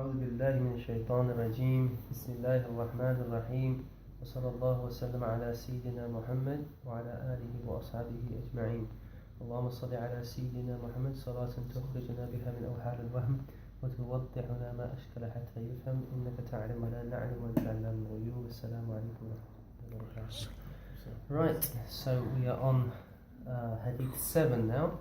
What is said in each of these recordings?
أعوذ بالله من الشيطان الرجيم بسم الله الرحمن الرحيم وصلى الله وسلم على سيدنا محمد وعلى آله وأصحابه أجمعين. اللهم صل على سيدنا محمد صلاة تخرجنا بها من أوحال الوهم وتوضح لنا ما أشكل حتى يفهم إنك تعلم ولا نعلم وأنت علام الغيوب. السلام عليكم ورحمة الله وبركاته. Right, so we are on Hadith 7 now.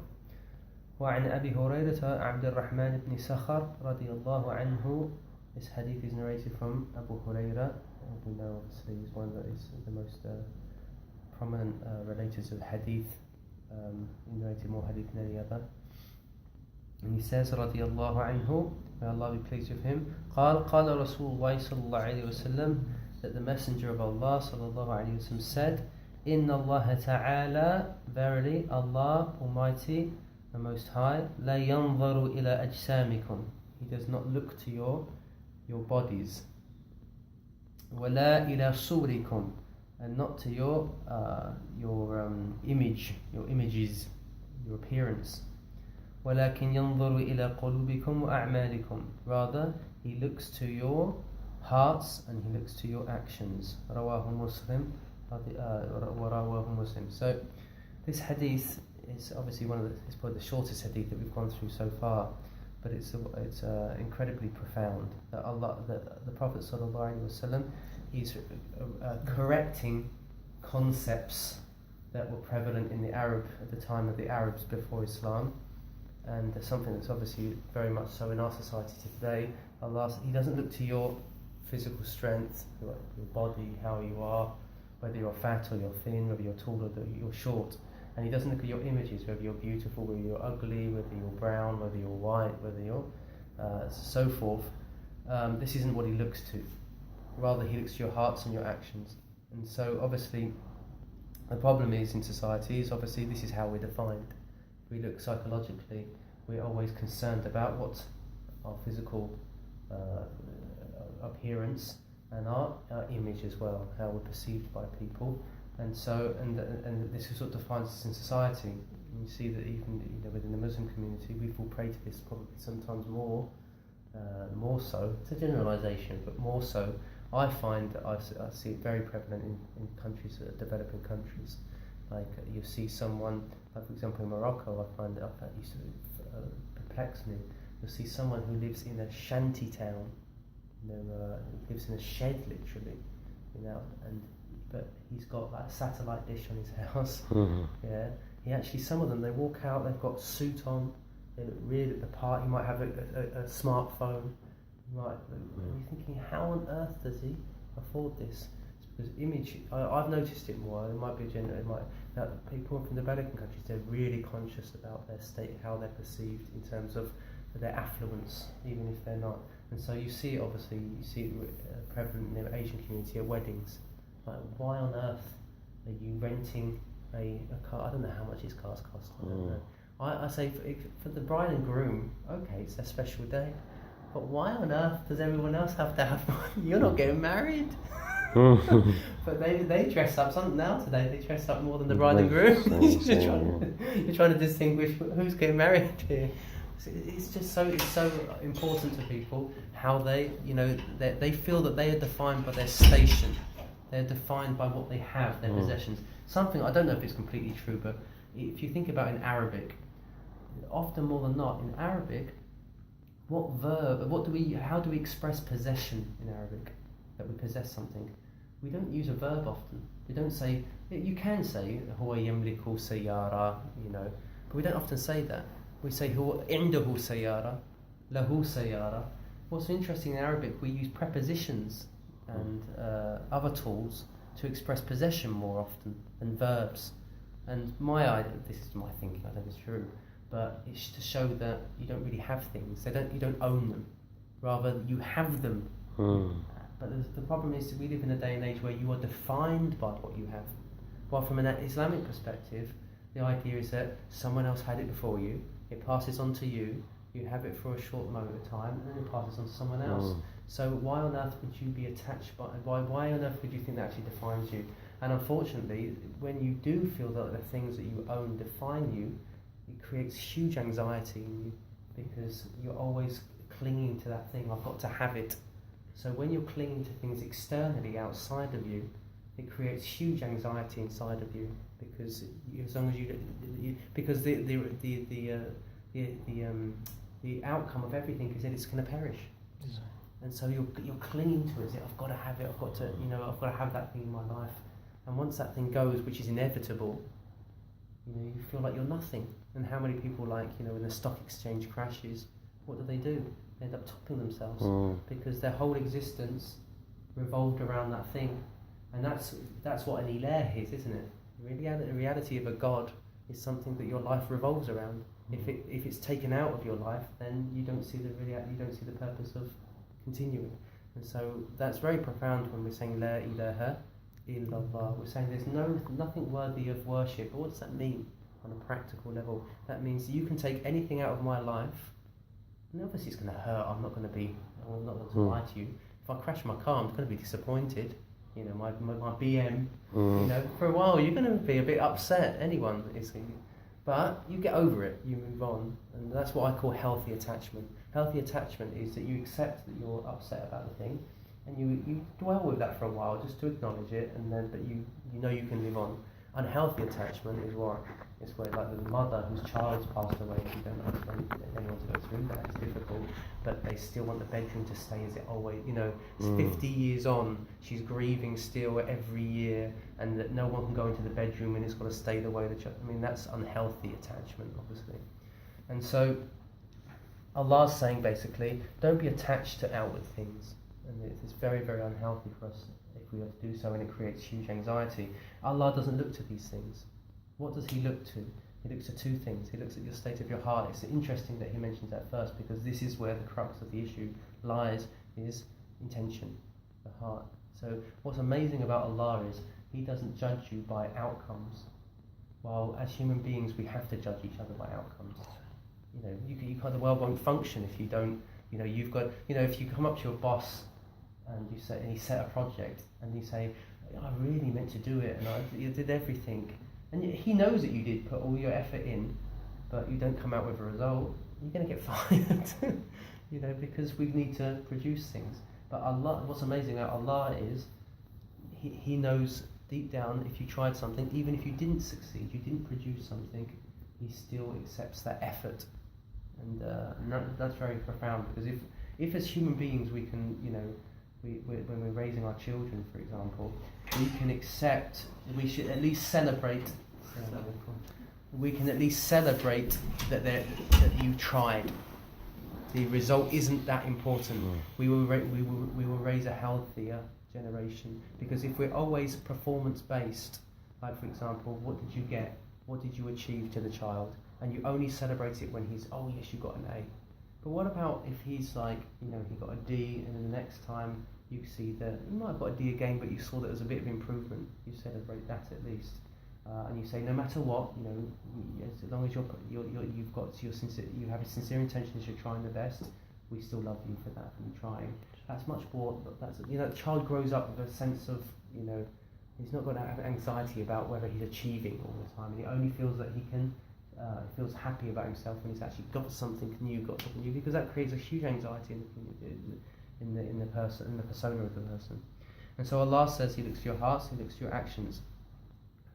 وعن أبي هريرة عبد الرحمن بن سخر رضي الله عنه. This hadith is narrated from Abu Huraira. We know obviously is one that is the most prominent relators of hadith. He narrated more hadith than any other. And he says رضي الله عنه, may Allah be pleased with him, قال رسول الله صلى الله عليه وسلم, that the Messenger of Allah صلى الله عليه وسلم said, إن الله تعالى, verily Allah Almighty, the Most High, لا ينظر إلى أجسامكم, He does not look to your bodies, ولا إلى صوركم, and not to your image, your images, your appearance, ولكن ينظر إلى قلوبكم وأعمالكم, rather He looks to your hearts and He looks to your actions. رواه مسلم. So this hadith is obviously it's probably the shortest hadith that we've gone through so far, but it's incredibly profound. That the Prophet ﷺ is correcting concepts that were prevalent in at the time of the Arabs before Islam, and something that's obviously very much so in our society today. He doesn't look to your physical strength, your body, how you are, whether you're fat or you're thin, whether you're tall or you're short. And He doesn't look at your images, whether you're beautiful, whether you're ugly, whether you're brown, whether you're white, whether you're so forth. This isn't what He looks to. Rather, He looks to your hearts and your actions. And so obviously the problem is in society is obviously this is how we're defined. If we look psychologically, we're always concerned about what our physical appearance and our image as well, how we're perceived by people. And so, and this is what defines us in society. You see that even within the Muslim community, we fall prey to this probably sometimes more so. It's a generalisation, but more so. I find that I see it very prevalent in countries, developing countries. Like you see someone, like for example in Morocco, I find that used to perplex me. You'll see someone who lives in a shanty town, lives in a shed literally, but he's got like a satellite dish on his house. Mm-hmm. Yeah, he actually, some of them, they walk out, they've got suit on, they look really at the part. He might have a smartphone. You're thinking, how on earth does he afford this? It's because image. I've noticed it more. It might be that people from developing countries, they're really conscious about their state, how they're perceived in terms of their affluence, even if they're not. And so you see it prevalent in the Asian community at weddings. Like, why on earth are you renting a car? I don't know how much his cars cost. I don't know. I say for the bride and groom, okay, it's their special day. But why on earth does everyone else have to have one? You're not getting married. But they dress up. Today they dress up more than the bride and groom. You're trying to distinguish who's getting married here. It's so important to people how they feel that they are defined by their station. They're defined by what they have, their possessions. Something, I don't know if it's completely true, but if you think about in Arabic, often more than not, in Arabic, how do we express possession in Arabic? That we possess something. We don't use a verb often. We don't say, you can say, هو يملك سيارة, but we don't often say that. We say, هو عنده سيارة, له سيارة. What's interesting in Arabic, we use prepositions and other tools to express possession more often than verbs. And this is my thinking, I don't know if it's true, but it's to show that you don't really have things. You don't own them. Rather, you have them. But the problem is we live in a day and age where you are defined by what you have. While from an Islamic perspective, the idea is that someone else had it before you, it passes on to you, you have it for a short moment of time, and then it passes on to someone else. So why on earth would you be attached why on earth would you think that actually defines you? And unfortunately, when you do feel that the things that you own define you, it creates huge anxiety in you, because you're always clinging to that thing. I've got to have it. So when you're clinging to things externally outside of you, it creates huge anxiety inside of you, because as long as because the outcome of everything is that it's going to perish. And so you're clinging to it. I've got to have it. I've got to have that thing in my life. And once that thing goes, which is inevitable, you feel like you're nothing. And how many people, when the stock exchange crashes, what do? They end up toppling themselves because their whole existence revolved around that thing. And that's what an ilah is, isn't it? The reality of a God is something that your life revolves around. If it's taken out of your life, then you don't see the purpose of continuing. And so that's very profound when we're saying La ilaha illallah. We're saying there's nothing worthy of worship. But what does that mean on a practical level? That means you can take anything out of my life, and obviously it's going to hurt. I'm not going to lie to you. If I crash my car, I'm going to be disappointed. My BM, for a while you're going to be a bit upset. Anyone is. But you get over it, you move on, and that's what I call healthy attachment. Healthy attachment is that you accept that you're upset about the thing, and you dwell with that for a while just to acknowledge it, but you can live on. Unhealthy attachment is what? It's where the mother whose child's passed away, you don't understand anyone to go through that, it's difficult, but they still want the bedroom to stay as it always, it's 50 years on, she's grieving still every year, and that no one can go into the bedroom and it's got to stay the way the child, that's unhealthy attachment, obviously. And so Allah's saying basically, don't be attached to outward things, and it's very, very unhealthy for us if we are to do so, and it creates huge anxiety. Allah doesn't look to these things. What does He look to? He looks at two things. He looks at your state of your heart. It's interesting that He mentions that first, because this is where the crux of the issue lies, is intention, the heart. So what's amazing about Allah is He doesn't judge you by outcomes, while as human beings we have to judge each other by outcomes. The world won't function if you don't, you've got, if you come up to your boss and he set a project and you say, I really meant to do it and I did everything, and he knows that you did put all your effort in, but you don't come out with a result, you're going to get fired, because we need to produce things. But Allah, what's amazing about Allah is He knows deep down, if you tried something, even if you didn't succeed, you didn't produce something, He still accepts that effort. And that's very profound, because if as human beings we can, when we're raising our children, for example, we can accept, we should at least celebrate, that you tried. The result isn't that important. We will raise a healthier generation, because if we're always performance based, like for example, what did you get? What did you achieve to the child? And you only celebrate it when he's, oh yes, you got an A. But what about if he's like, he got a D, and then the next time you see that you might have got a D again, but you saw that there was a bit of improvement. You celebrate that at least, and you say no matter what, as long as you have a sincere intentions, you're trying the best. We still love you for that, for you trying. That's much more. The child grows up with a sense of, he's not going to have anxiety about whether he's achieving all the time. He only feels that he can. Feels happy about himself when he's actually got something new, because that creates a huge anxiety in the person, in the persona of the person. And so Allah says He looks to your hearts, He looks to your actions.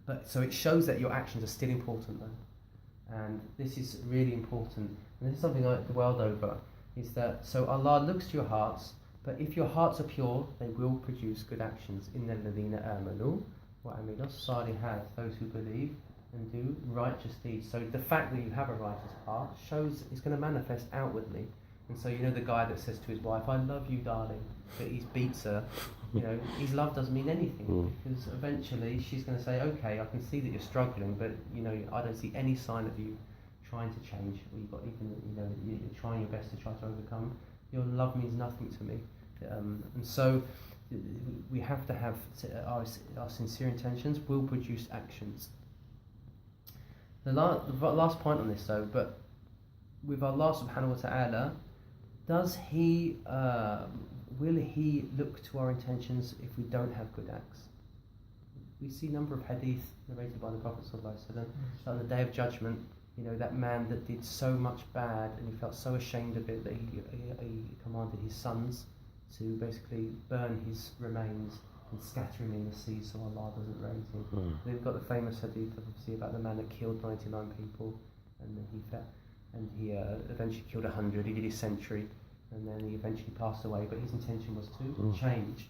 But so it shows that your actions are still important though, and this is really important. And this is something like the world over, is that so Allah looks to your hearts, but if your hearts are pure, they will produce good actions. Innal ladhina amanu wa amilus salihat, those who believe and do righteous deeds. So the fact that you have a righteous heart shows it's going to manifest outwardly. And so the guy that says to his wife, I love you darling, but he beats her, his love doesn't mean anything, because eventually she's going to say, okay, I can see that you're struggling, but I don't see any sign of you trying to change, or you're trying your best to try to overcome. Your love means nothing to me. And so we have to have our sincere intentions will produce actions. The last point on this though, but with Allah subhanahu wa ta'ala, does He, will He look to our intentions if we don't have good acts? We see a number of hadith narrated by the Prophet sallallahu alaihi wasallam that on the Day of Judgment, that man that did so much bad and he felt so ashamed of it that he commanded his sons to basically burn his remains and scatter him in the sea so Allah doesn't raise him. They've got the famous hadith obviously about the man that killed 99 people and then he eventually killed 100. He did his century and then he eventually passed away, but his intention was to change.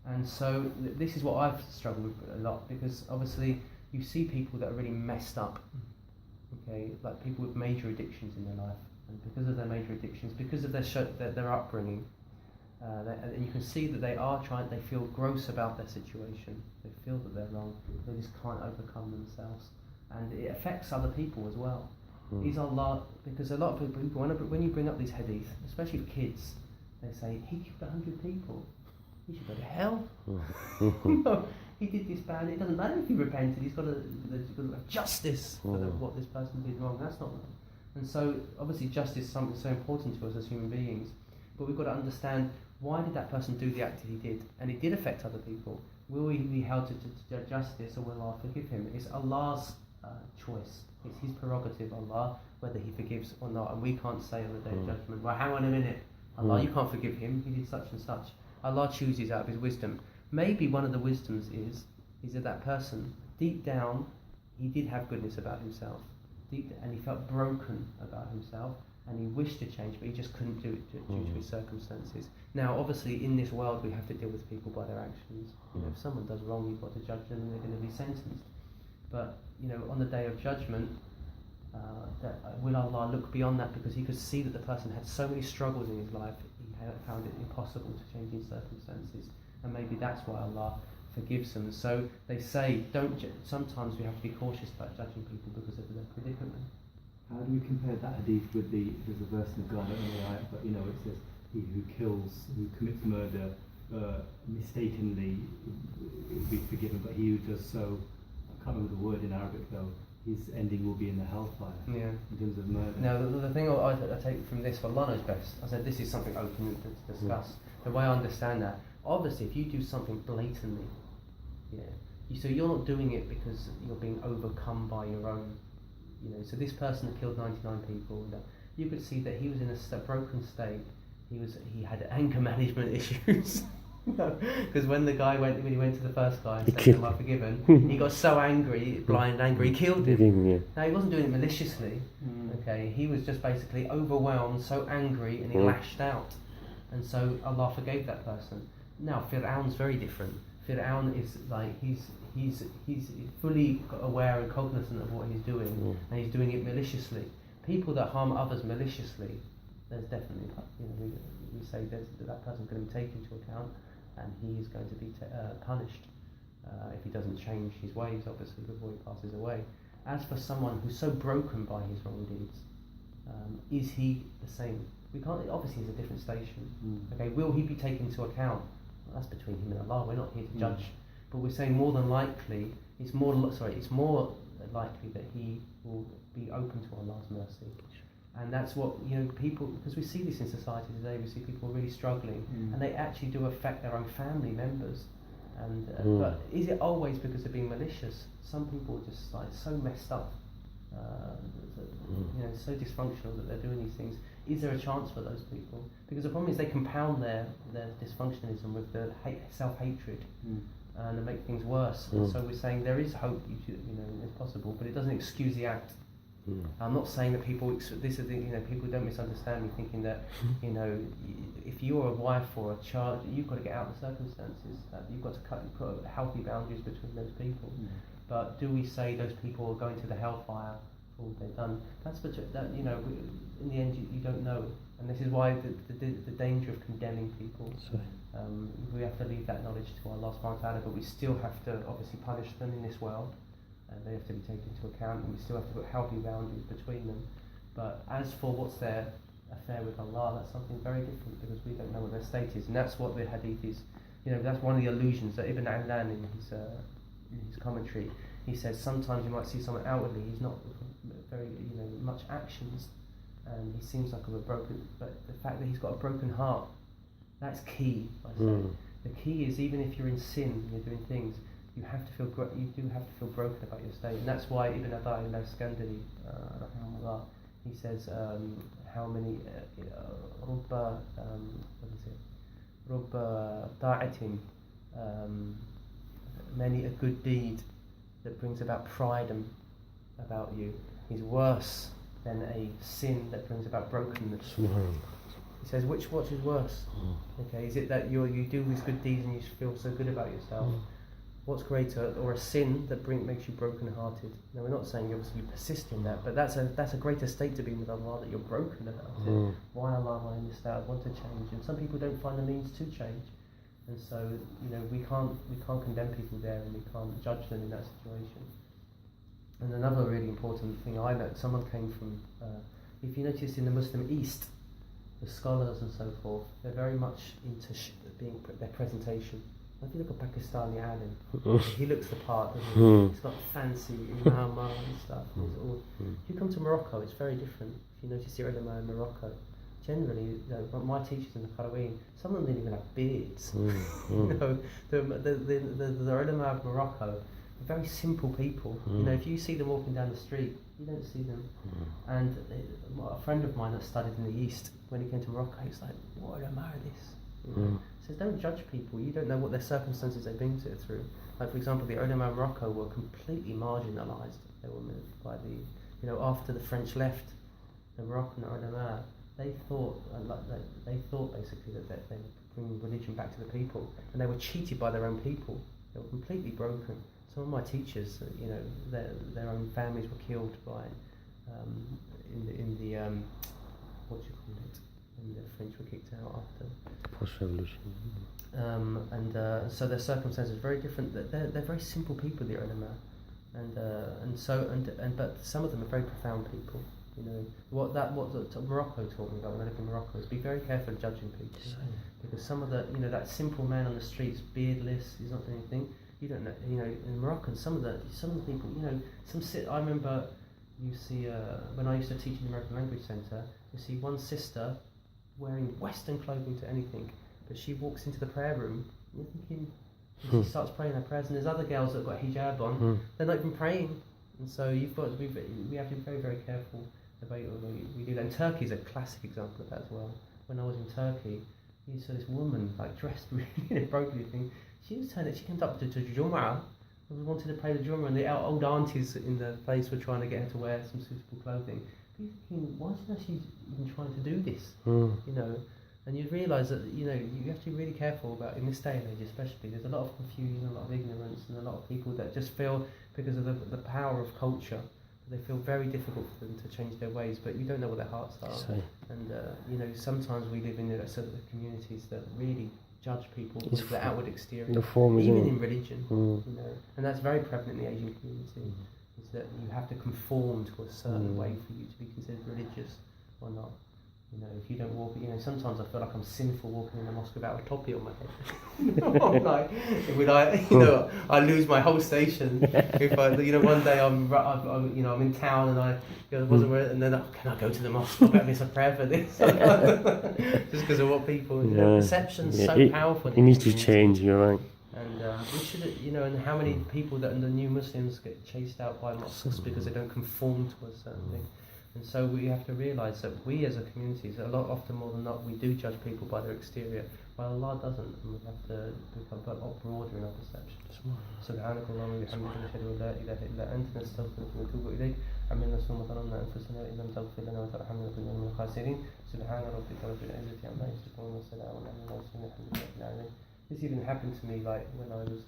And so this is what I've struggled with a lot, because obviously you see people that are really messed up, okay, like people with major addictions in their life, and because of their major addictions, because of their upbringing, and you can see that they feel gross about their situation, they feel that they're wrong, they just can't overcome themselves, and it affects other people as well. Is Allah, because a lot of people, when you bring up these hadith, especially with kids, they say, he killed 100 people. He should go to hell. He did this bad. It doesn't matter if he repented. He's got to have justice for what this person did wrong. That's not. And so obviously justice is something so important to us as human beings. But we've got to understand, why did that person do the act that he did? And it did affect other people. Will he be held to justice, or will Allah forgive him? It's Allah's choice. It's his prerogative, Allah, whether he forgives or not. And we can't say on the day of judgment, well, hang on a minute, Allah, you can't forgive him. He did such and such. Allah chooses out of his wisdom. Maybe one of the wisdoms is that person, deep down, he did have goodness about himself, and he felt broken about himself, and he wished to change, but he just couldn't do it due to his circumstances. Now, obviously, in this world, we have to deal with people by their actions. If someone does wrong, you've got to judge them, and they're going to be sentenced. But on the day of judgment, will Allah look beyond that, because he could see that the person had so many struggles in his life, he found it impossible to change his circumstances, and maybe that's why Allah forgives them. So they say, sometimes we have to be cautious about judging people because of their predicament. How do we compare that hadith with there's a verse in the Quran, but it says, he who commits murder mistakenly will be forgiven, but he who does so, I can't remember the word in Arabic though, his ending will be in the hellfire. Yeah. In terms of murder. Now, the thing I take from this, for Allah knows best, I said this is something open to discuss. The way I understand that, obviously, if you do something blatantly, so you're not doing it because you're being overcome by your own, so this person that killed 99 people, you could see that he was in a broken state. He had anger management issues. Because when he went to the first guy and said to him, "I'm forgiven," he got so angry, blind angry, he killed him. Now he wasn't doing it maliciously. Okay, he was just basically overwhelmed, so angry, and he lashed out, and so Allah forgave that person. Now Fir'aun's very different. Fir'aun is like he's fully aware and cognizant of what he's doing, and he's doing it maliciously. People that harm others maliciously, there's definitely we say that person's going to be taken into account, and he is going to be punished if he doesn't change his ways, obviously, before he passes away. As for someone who's so broken by his wrong deeds, is he the same? We can't. Obviously, he's a different station. Okay, will he be taken into account? Well, that's between him and Allah. We're not here to judge, but we're saying more than likely, it's more likely that he will be open to Allah's mercy. And that's what, people, because we see this in society today, we see people really struggling, and they actually do affect their own family members. And but is it always because of being malicious? Some people are just so messed up, so dysfunctional that they're doing these things. Is there a chance for those people? Because the problem is they compound their dysfunctionalism with the self-hatred, and they make things worse. And so we're saying there is hope, it's possible, but it doesn't excuse the act. I'm not saying that people. This is people don't misunderstand me, thinking that if you're a wife or a child, you've got to get out of the circumstances. You've got to put healthy boundaries between those people. But do we say those people are going to the hellfire for all they've done? That's in the end you don't know, and this is why the danger of condemning people. We have to leave that knowledge to Allah subhanahu wa ta'ala, but we still have to obviously punish them in this world. And they have to be taken into account, and we still have to put healthy boundaries between them. But as for what's their affair with Allah, that's something very different, because we don't know what their state is, and that's what the hadith is. That's one of the allusions that Ibn Adlan in his commentary, he says sometimes you might see someone outwardly, he's not very much actions, and he seems like a broken, but the fact that he's got a broken heart, that's key. I say the key is, even if you're in sin and you're doing things, you have to feel you do have to feel broken about your state, and that's why Ibn Adai al-Iskandari, rahimahullah, he says how many رب طاعة, many a good deed that brings about pride about you is worse than a sin that brings about brokenness. He says, what is worse? Okay, is it that you do these good deeds and you feel so good about yourself? What's greater, or a sin that makes you broken-hearted? Now, we're not saying obviously you persist in that, but that's a greater state to be with Allah, that you're broken about it. Why Allah, am I in this state? I want to change, and some people don't find the means to change, and so we can't condemn people there, and we can't judge them in that situation. And another really important thing I know, someone came from, if you notice in the Muslim East, the scholars and so forth, they're very much into their presentation. If you look at Pakistani alim, he looks the part, doesn't he? He's got fancy Imam and stuff. If you come to Morocco, it's very different. If you notice the ulama in Morocco, generally, my teachers in the Qaraween, some of them didn't even have beards. The ulama of Morocco are very simple people. If you see them walking down the street, you don't see them. And a friend of mine that studied in the East, when he came to Morocco, he's like, what ulama are this? He says, don't judge people, you don't know what their circumstances they've been through. Like, for example, the ulama of Morocco were completely marginalised. They were by after the French left, the Moroccan ulama, they thought basically that they would bring religion back to the people, and they were cheated by their own people. They were completely broken. Some of my teachers, their own families were killed by in the what do you call it? And the French were kicked out after post-revolution. So their circumstances are very different. They're very simple people, the ulama, but some of them are very profound people. What Morocco taught me about when I lived in Morocco is be very careful of judging people, because some of that simple man on the streets, beardless, he's not doing anything. You don't know. In Moroccan, some of the people, I remember you see when I used to teach in the American Language Centre, you see one sister wearing Western clothing to anything, but she walks into the prayer room, and you're thinking, she starts praying her prayers, and there's other girls that have got hijab on, they're not even praying, and so we have to be very, very careful about we do that. And Turkey's a classic example of that as well. When I was in Turkey, you saw this woman dressed really appropriately thing. She came up to Jumu'ah and wanted to pray the Jumu'ah, and the old aunties in the place were trying to get her to wear some suitable clothing. You're thinking, why is she even trying to do this? And you realise that you have to be really careful about, in this day and age especially, there's a lot of confusion, a lot of ignorance, and a lot of people that just feel, because of the power of culture, they feel very difficult for them to change their ways, but you don't know what their hearts are. And sometimes we live in certain communities that really judge people with the outward exterior, even in religion. And that's very prevalent in the Asian community. Is that you have to conform to a certain way for you to be considered religious or not. If you don't walk, sometimes I feel like I'm sinful walking in the mosque without a topi on my head. I lose my whole station if one day I'm in town and I wasn't wearing, and then can I go to the mosque? I better miss a prayer for this, just because of what people. Perception's so powerful. It needs to change. You're right. And we should, and how many people that the new Muslims get chased out by mosques because they don't conform to a certain thing. And so we have to realise that we as a community, often more than not, we do judge people by their exterior, while Allah doesn't, and we have to become a lot broader in our perception. سبحانك اللهم وبحمدك نشهد أن لا إله إلا أنت نستغفرك ونتوب إليك عملنا ثم ظلمنا أنفسنا إن لم تغفر لنا وترحمنا لنكونن من الخاسرين سبحان ربك رب العزة عما يصفون وسلام على المرسلين الحمد لله رب العالمين. This even happened to me when I was